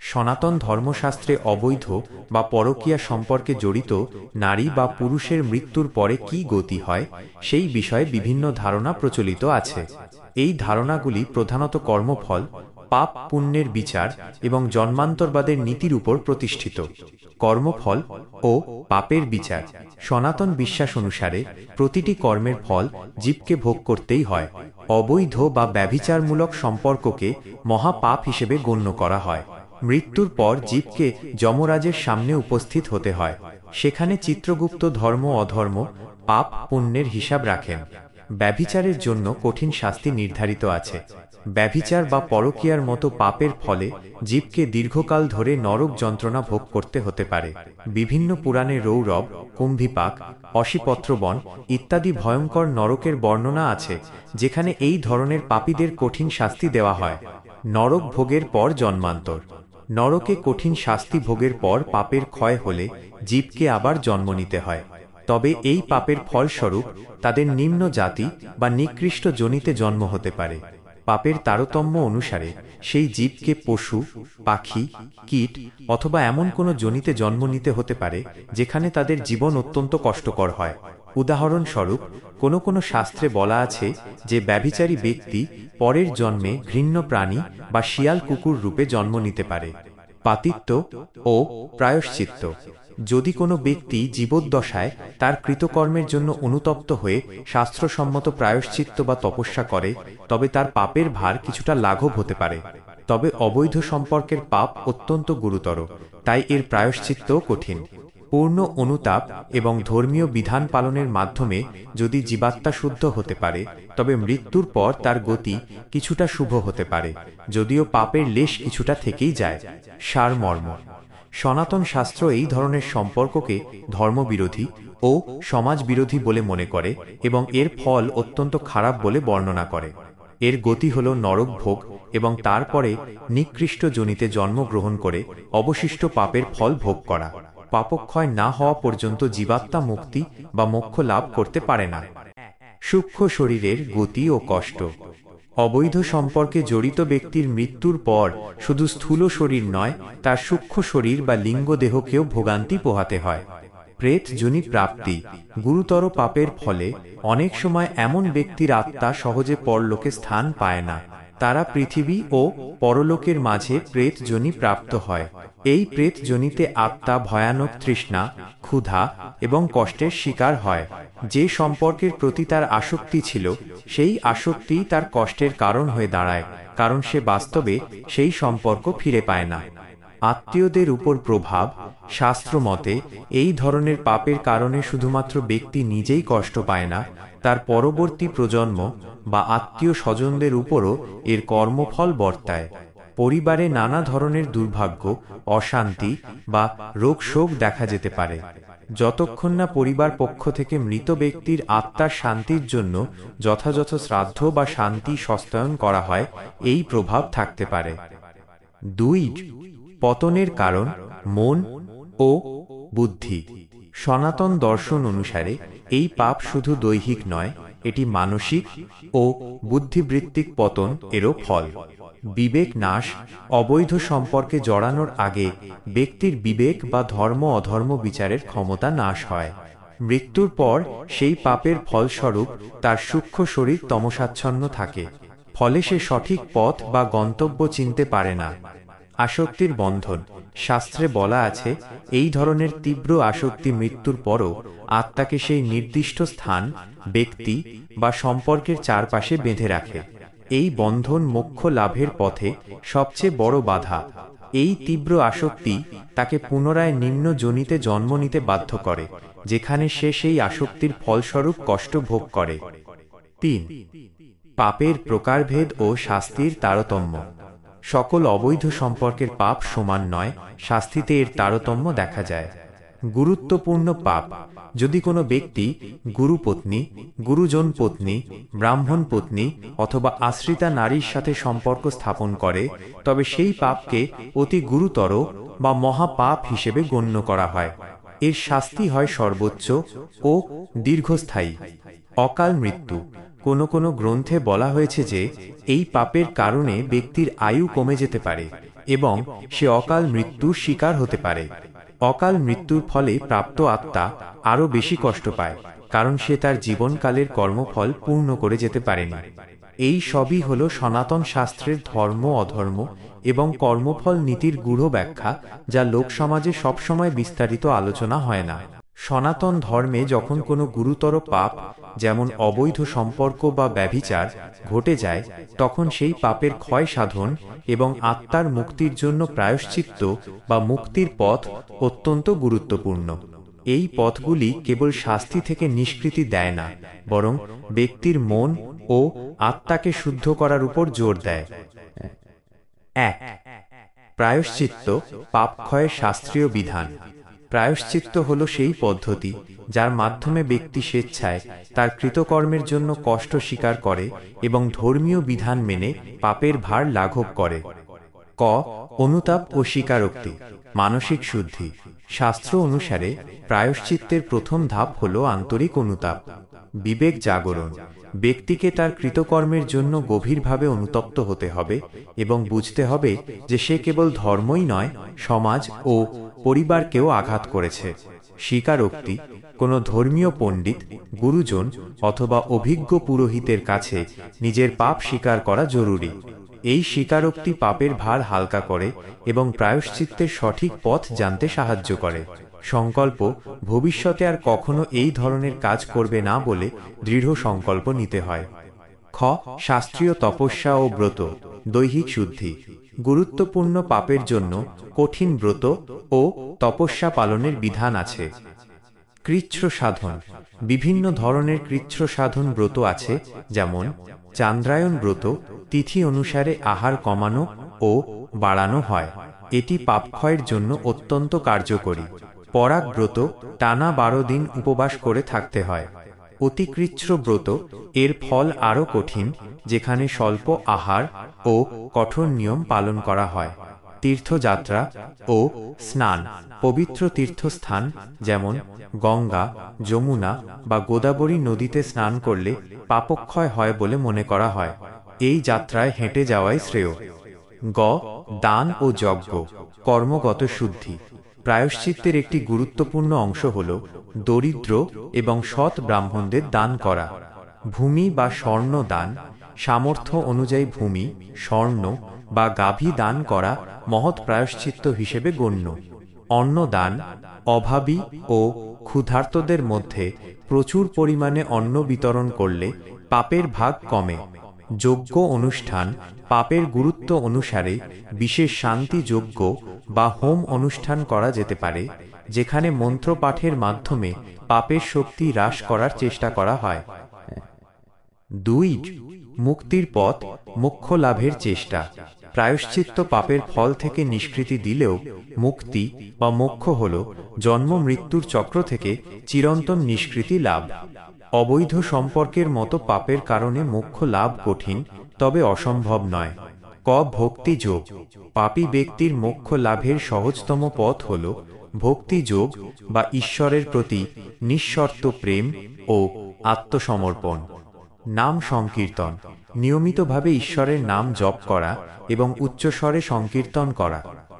সনাতন ধর্মশাস্ত্রে অবৈধ বা পরকীয়া সম্পর্কে জড়িত নারী বা পুরুষের মৃত্যুর পরে কি গতি হয় সেই বিষয়ে বিভিন্ন ধারণা প্রচলিত আছে। এই ধারণাগুলি প্রধানত কর্মফল, পাপ পুণ্যের বিচার এবং জন্মান্তরবাদের নীতির উপর প্রতিষ্ঠিত। কর্মফল ও পাপের বিচার। সনাতন বিশ্বাস অনুসারে প্রতিটি কর্মের ফল জীবকে ভোগ করতেই হয়। অবৈধ বা ব্যভিচারমূলক সম্পর্ককে মহাপাপ হিসেবে গণ্য করা হয়। মৃত্যুর পর জীবকে যমরাজের সামনে উপস্থিত হতে হয়। সেখানে চিত্রগুপ্ত ধর্ম অধর্ম পাপ পুণ্যের হিসাব রাখেন। ব্যভিচারের জন্য কঠিন শাস্তি নির্ধারিত আছে। ব্যভিচার বা পরকীয়ার মতো পাপের ফলে জীবকে দীর্ঘকাল ধরে নরক যন্ত্রণা ভোগ করতে হতে পারে। বিভিন্ন পুরাণে রৌরব, কুম্ভিপাক, অশিপত্রবন ইত্যাদি ভয়ঙ্কর নরকের বর্ণনা আছে, যেখানে এই ধরনের পাপীদের কঠিন শাস্তি দেওয়া হয়। নরক ভোগের পর জন্মান্তর। নরকে কঠিন শাস্তি ভোগের পর পাপের ক্ষয় হলে জীবকে আবার জন্ম নিতে হয়। তবে এই পাপের ফলস্বরূপ তাদের নিম্ন জাতি বা নিকৃষ্ট যোনিতে জন্ম হতে পারে। পাপের তারতম্য অনুসারে সেই জীবকে পশু, পাখি, কীট অথবা এমন কোনো যোনিতে জন্ম নিতে হতে পারে যেখানে তাদের জীবন অত্যন্ত কষ্টকর হয়। উদাহরণস্বরূপ, কোনো কোনো শাস্ত্রে বলা আছে যে ব্যভিচারী ব্যক্তি পরের জন্মে ঘৃণ্য প্রাণী বা শিয়াল কুকুর রূপে জন্ম নিতে পারে। পাতিত্ব ও প্রায়শ্চিত্ত। যদি কোনো ব্যক্তি জীবদ্দশায় তার কৃতকর্মের জন্য অনুতপ্ত হয়ে শাস্ত্রসম্মত প্রায়শ্চিত্ত বা তপস্যা করে, তবে তার পাপের ভার কিছুটা লাঘব হতে পারে। তবে অবৈধ সম্পর্কের পাপ অত্যন্ত গুরুতর, তাই এর প্রায়শ্চিত্তও কঠিন। পূর্ণ অনুতাপ এবং ধর্মীয় বিধান পালনের মাধ্যমে যদি জীবাত্মা শুদ্ধ হতে পারে, তবে মৃত্যুর পর তার গতি কিছুটা শুভ হতে পারে, যদিও পাপের লেশ কিছুটা থেকেই যায়। সারমর্ম। সনাতন শাস্ত্র এই ধরনের সম্পর্ককে ধর্মবিরোধী ও সমাজবিরোধী বলে মনে করে এবং এর ফল অত্যন্ত খারাপ বলে বর্ণনা করে। এর গতি হল নরক ভোগ এবং তারপরে নিকৃষ্ট যোনিতে জন্মগ্রহণ করে অবশিষ্ট পাপের ফল ভোগ করা। পাপক্ষয় না হওয়া পর্যন্ত জীবাত্মা মুক্তি বা মোক্ষ লাভ করতে পারে না। সূক্ষ্ম শরীরের গতি ও কষ্ট। অবৈধ সম্পর্কে জড়িত ব্যক্তির মৃত্যুর পর শুধু স্থূল শরীর নয়, তার সূক্ষ্ম শরীর বা লিঙ্গদেহকেও ভোগান্তি পোহাতে হয়। প্রেত যোনি প্রাপ্তি। গুরুতর পাপের ফলে অনেক সময় এমন ব্যক্তির আত্মা সহজে পরলোকে স্থান পায় না। তারা পৃথিবী ও পরলোকের মাঝে প্রেত যোনি প্রাপ্ত হয়। এই প্রেত যোনিতে আত্মা ভয়ানক তৃষ্ণা, ক্ষুধা এবং কষ্টের শিকার হয়। যে সম্পর্কের প্রতি তার আসক্তি ছিল, সেই আসক্তিই তার কষ্টের কারণ হয়ে দাঁড়ায়, কারণ সে বাস্তবে সেই সম্পর্ক ফিরে পায় না। আত্মীয়দের উপর প্রভাব। শাস্ত্রমতে এই ধরনের পাপের কারণে শুধুমাত্র ব্যক্তি নিজেই কষ্ট পায় না, তার পরবর্তী প্রজন্ম বা আত্মীয় স্বজনদের উপরও এর কর্মফল বর্তায়। পরিবারে নানা ধরনের দুর্ভাগ্য, অশান্তি বা রোগ শোক দেখা যেতে পারে। যতক্ষণ না পরিবার পক্ষ থেকে মৃত ব্যক্তির আত্মার শান্তির জন্য যথাযথ শ্রাদ্ধ বা শান্তি সস্তায়ন করা হয়, এই প্রভাব থাকতে পারে। 2. পতনের কারণ মন ও বুদ্ধি। সনাতন দর্শন অনুসারে এই পাপ শুধু দৈহিক নয়, এটি মানসিক ও বুদ্ধিবৃত্তিক পতন এরও ফল। বিবেক নাশ। অবৈধ সম্পর্কে জড়ানোর আগে ব্যক্তির বিবেক বা ধর্ম অধর্ম বিচারের ক্ষমতা নাশ হয়। মৃত্যুর পর সেই পাপের ফলস্বরূপ তার সূক্ষ্ম শরীর তমসাচ্ছন্ন থাকে, ফলে সে সঠিক পথ বা গন্তব্য চিনতে পারে না। আসক্তির বন্ধন। শাস্ত্রে বলা আছে, এই ধরনের তীব্র আসক্তি মৃত্যুর পরও আত্মাকে সেই নির্দিষ্ট স্থান, ব্যক্তি বা সম্পর্কের চারপাশে বেঁধে রাখে। এই বন্ধন মোক্ষ লাভের পথে সবচেয়ে বড় বাধা। এই তীব্র আসক্তি তাকে পুনরায় নিম্ন যোনিতে জন্ম নিতে বাধ্য করে, যেখানে সে সেই আসক্তির ফলস্বরূপ কষ্ট ভোগ করে। 3. পাপের প্রকারভেদ ও শাস্তির তারতম্য। সকল অবৈধ সম্পর্কের পাপ সমান নয়, শাস্তিতে এর তারতম্য দেখা যায়। গুরুত্বপূর্ণ পাপ। যদি কোনো ব্যক্তি গুরুপত্নী, গুরুজন পত্নী, ব্রাহ্মণ পত্নী অথবা আশ্রিতা নারীর সাথে সম্পর্ক স্থাপন করে, তবে সেই পাপকে অতি গুরুতর বা মহাপাপ হিসেবে গণ্য করা হয়। এর শাস্তি হয় সর্বোচ্চ ও দীর্ঘস্থায়ী। অকাল মৃত্যু। কোনো কোনো গ্রন্থে বলা হয়েছে যে এই পাপের কারণে ব্যক্তির আয়ু কমে যেতে পারে এবং সে অকাল মৃত্যুর শিকার হতে পারে। অকাল মৃত্যুর ফলে প্রাপ্ত আত্মা আরও বেশি কষ্ট পায়, কারণ সে তার জীবনকালের কর্মফল পূর্ণ করে যেতে পারেনি। এই সবই হল সনাতন শাস্ত্রের ধর্ম অধর্ম এবং কর্মফল নীতির গূঢ় ব্যাখ্যা, যা লোকসমাজে সবসময় বিস্তারিত আলোচনা হয় না। সনাতন ধর্মে যখন কোনো গুরুতর পাপ, যেমন অবৈধ সম্পর্ক বা ব্যভিচার ঘটে যায়, তখন সেই পাপের ক্ষয় সাধন এবং আত্মার মুক্তির জন্য প্রায়শ্চিত্ত বা মুক্তির পথ অত্যন্ত গুরুত্বপূর্ণ। এই পথগুলি কেবল শাস্তি থেকে নিষ্কৃতি দেয় না, বরং ব্যক্তির মন ও আত্মাকে শুদ্ধ করার উপর জোর দেয়। 1. প্রায়শ্চিত্ত, পাপ ক্ষয়ের শাস্ত্রীয় বিধান। প্রায়শ্চিত্ত হল সেই পদ্ধতি যার মাধ্যমে ব্যক্তি স্বেচ্ছায় তার কৃতকর্মের জন্য কষ্ট স্বীকার করে এবং ধর্মীয় বিধান মেনে পাপের ভার লাঘব করে। ক. অনুতাপ ও স্বীকারোক্তি, মানসিক শুদ্ধি। শাস্ত্র অনুসারে প্রায়শ্চিত্তের প্রথম ধাপ হল আন্তরিক অনুতাপ, বিবেক জাগরণ। ব্যক্তিকে তার কৃতকর্মের জন্য গভীরভাবে অনুতপ্ত হতে হবে এবং বুঝতে হবে যে সে কেবল ধর্মই নয়, সমাজ ও পরিবারকেও আঘাত করেছে। স্বীকারোক্তি, কোনো ধর্মীয় পণ্ডিত, গুরুজন অথবা অভিজ্ঞ পুরোহিতের কাছে নিজের পাপ স্বীকার করা জরুরি। এই স্বীকারোক্তি পাপের ভার হালকা করে এবং প্রায়শ্চিত্তের সঠিক পথ জানতে সাহায্য করে। সংকল্প, ভবিষ্যতে আর কখনো এই ধরনের কাজ করবে না বলে দৃঢ় সংকল্প নিতে হয়। খ. শাস্ত্রীয় তপস্যা ও ব্রত, দৈহিক শুদ্ধি। গুরুত্বপূর্ণ পাপের জন্য কঠিন ব্রত ও তপস্যা পালনের বিধান আছে। কৃচ্ছ সাধন, বিভিন্ন ধরনের কৃচ্ছ সাধন ব্রত আছে, যেমন চান্দ্রায়ণ ব্রত, তিথি অনুসারে আহার কমানো ও বাড়ানো হয়। এটি পাপক্ষয়ের জন্য অত্যন্ত কার্যকরী। পরাগ ব্রত, টানা 12 দিন উপবাস করে থাকতে হয়। অতিকৃচ্ছ ব্রত, এর ফল আরও কঠিন, যেখানে স্বল্প আহার ও কঠোর নিয়ম পালন করা হয়। তীর্থযাত্রা ও স্নান, পবিত্র তীর্থস্থান যেমন গঙ্গা, যমুনা বা গোদাবরী নদীতে স্নান করলে পাপক্ষয় হয় বলে মনে করা হয়। এই যাত্রায় হেঁটে যাওয়াই শ্রেয়। গ. দান ও যজ্ঞ, কর্মগত শুদ্ধি। প্রায়শ্চিত্তের একটি গুরুত্বপূর্ণ অংশ হল দরিদ্র এবং সৎ ব্রাহ্মণদের দান করা। ভূমি বা স্বর্ণ দান, সামর্থ্য অনুযায়ী ভূমি, স্বর্ণ বা গাভী দান করা মহৎ প্রায়শ্চিত্ত হিসেবে গণ্য। অন্ন দান, অভাবী ও ক্ষুধার্তদের মধ্যে প্রচুর পরিমাণে অন্ন বিতরণ করলে পাপের ভাগ কমে। যজ্ঞ অনুষ্ঠান, পাপের গুরুত্ব অনুসারে বিশেষ শান্তি যজ্ঞ বা হোম অনুষ্ঠান করা যেতে পারে, যেখানে মন্ত্র পাঠের মাধ্যমে পাপের শক্তি হ্রাস করার চেষ্টা করা হয়। 2. মুক্তির পথ, মোক্ষ লাভের চেষ্টা। প্রায়শ্চিত্ত পাপের ফল থেকে নিষ্কৃতি দিলেও মুক্তি বা মোক্ষ হল জন্ম মৃত্যুর চক্র থেকে চিরন্তন নিষ্কৃতি লাভ। অবৈধ সম্পর্কের মতো পাপের কারণে মোক্ষ লাভ কঠিন, তবে অসম্ভব নয়। ক. ভক্তি যোগ, পাপী ব্যক্তির মোক্ষ লাভের সহজতম পথ হল ভক্তি যোগ বা ঈশ্বরের প্রতি নিঃশর্ত প্রেম ও আত্মসমর্পণ। নাম সংকীর্তন, নিয়মিতভাবে ঈশ্বরের নাম জপ করা এবং উচ্চস্বরে সংকীর্তন করা।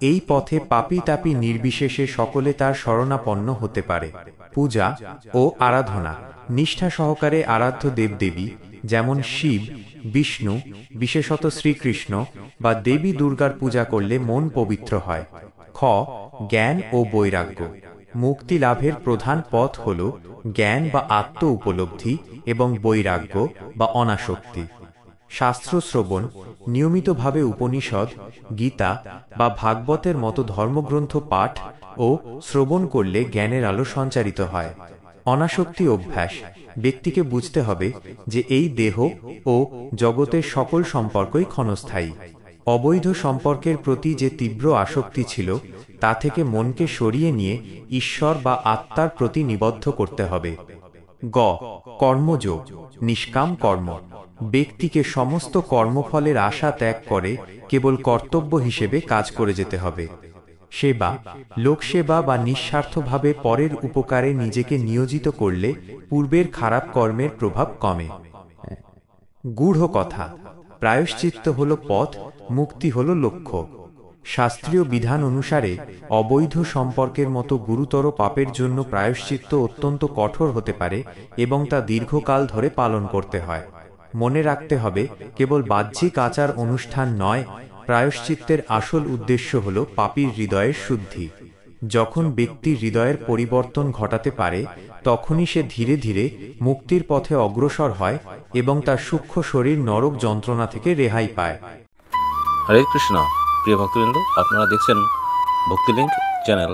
এই পথে পাপী তাপী নির্বিশেষে সকলে তার শরণাপন্ন হতে পারে। পূজা ও আরাধনা, নিষ্ঠা সহকারে আরাধ্য দেবদেবী যেমন শিব, বিষ্ণু, বিশেষত শ্রীকৃষ্ণ বা দেবী দুর্গার পূজা করলে মন পবিত্র হয়। খ. জ্ঞান ও বৈরাগ্য, মুক্তি লাভের প্রধান পথ হল জ্ঞান বা আত্ম উপলব্ধি এবং বৈরাগ্য বা অনাসক্তি। শাস্ত্র শ্রবণ, নিয়মিতভাবে উপনিষদ, গীতা বা ভাগবতের মতো ধর্মগ্রন্থ পাঠ ও শ্রবণ করলে জ্ঞানের আলো সঞ্চারিত হয়। অনাসক্তি অভ্যাস, ব্যক্তিকে বুঝতে হবে যে এই দেহ ও জগতের সকল সম্পর্কই ক্ষণস্থায়ী। অবৈধ সম্পর্কের প্রতি যে তীব্র আসক্তি ছিল, তা থেকে মনকে সরিয়ে নিয়ে ঈশ্বর বা আত্মার প্রতি নিবদ্ধ করতে হবে। গ. কর্মযোগ, নিষ্কাম কর্ম, ব্যক্তিকে সমস্ত কর্মফলের আশা ত্যাগ করে কেবল কর্তব্য হিসেবে কাজ করে যেতে হবে। সেবা, লোকসেবা বা নিঃস্বার্থভাবে পরের উপকারে নিজেকে নিয়োজিত করলে পূর্বের খারাপ কর্মের প্রভাব কমে। গূঢ় কথা, প্রায়শ্চিত্ত হল পথ, মুক্তি হল লক্ষ্য। শাস্ত্রীয় বিধান অনুসারে অবৈধ সম্পর্কের মতো গুরুতর পাপের জন্য প্রায়শ্চিত্ত অত্যন্ত কঠোর হতে পারে এবং তা দীর্ঘকাল ধরে পালন করতে হয়। মনে রাখতে হবে, কেবল বাহ্যিক আচার অনুষ্ঠান নয়, প্রায়শ্চিত্তের আসল উদ্দেশ্য হল পাপীর হৃদয়ের শুদ্ধি। যখন ব্যক্তি হৃদয়ের পরিবর্তন ঘটাতে পারে, তখনই সে ধীরে ধীরে মুক্তির পথে অগ্রসর হয় এবং তার সূক্ষ্ম শরীর নরক যন্ত্রণা থেকে রেহাই পায়। হরে কৃষ্ণ। প্রিয় ভক্তবৃন্দ, আপনারা দেখছেন ভক্তিলিঙ্ক চ্যানেল।